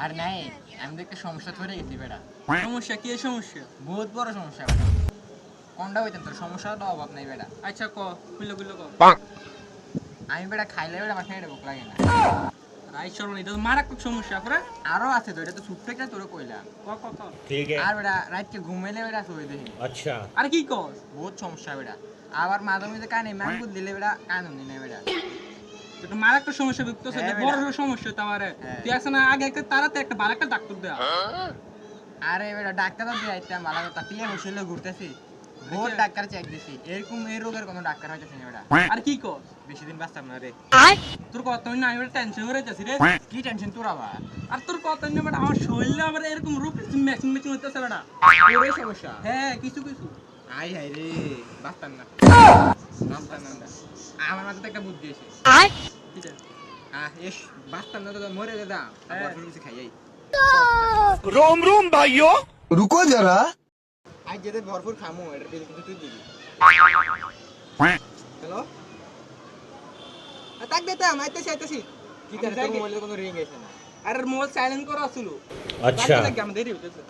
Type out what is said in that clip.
আর নাই আমি তো একটা সমস্যা ধরে গেছি বেটা। সমস্যা কি সমস্যা? বহুত বড় সমস্যা বেটা। কোনটা হইতেন তোর সমস্যাটা তো অভাব নাই বেটা। আচ্ছা ক, খুললে ক। আমি বেটা খাইলে বেটা আমার খেয়ে ভোক লাগে না। রাই শরণ, এটা তো মারাত্মক সমস্যা করে। আরো আছে তো, এটা তো ছোট্ট একটা তোরে কইলাম। ক। ठीक है। আর বেটা রাতকে ঘুমাইলে বেটা শুয়ে দেখি अच्छा। আর কি কর? বহুত সমস্যা বেটা। আবার মাঝে মাঝে কানে ম্যাঙ্গুর দিলে বেটা কান নি না বেটা। এটা মারাত্মক সমস্যা বুঝতেছ? হ্যাঁ, বড় বেটা। সমস্যা তো আমারে। হ্যাঁ। তুই আসলে আগে একটা তাড়াতাড়ি একটা ভালো একটা ডাক্তার দেয়া। আরে বেটা ডাক্তার তো আইতাম ভালো কথা, টিয়া বসে ঘুরতেছি বহুত আচ্ছা। ডাক্তার চেক দিছি, এরকম এই রোগের কোনো ডাক্তার হইতেছে না বেটা। আর কি কর? বেশি দিন বাঁচতাম না রে। তোর কথা না, আমি টেনশন করে যাচ্ছি রে। কি টেনশন তোর আবার? আর তোর কথা না বেটা, আমার শরীরে আমার এরকম রূপ ম্যাচিং হইতেছে বেটা। তোরই সমস্যা। হ্যাঁ, কিছু আই হাই রে, বাঁচতাম না। বাঁচতাম না। আমার মাথাতে একটা বুদ্ধি এসে। ঠিক আছে। এস বাঁচতাম না তো মরে যেতাম। হ্যাঁ। তারপর কিছু খাইয়াই। रोम रोम भाइयों। रुको जरा। আজ যেতে ভরপুর খামু, এটার বিল কিন্তু তুই দিবি। হ্যালো? তাক দিতাম, আইতেছি। কি করে তোর মোবাইলে কোনো রিং এসে না? আর মোবাইল সাইলেন্ট করা ছিল। अच्छा। আমাদের দেরি হইতেছে।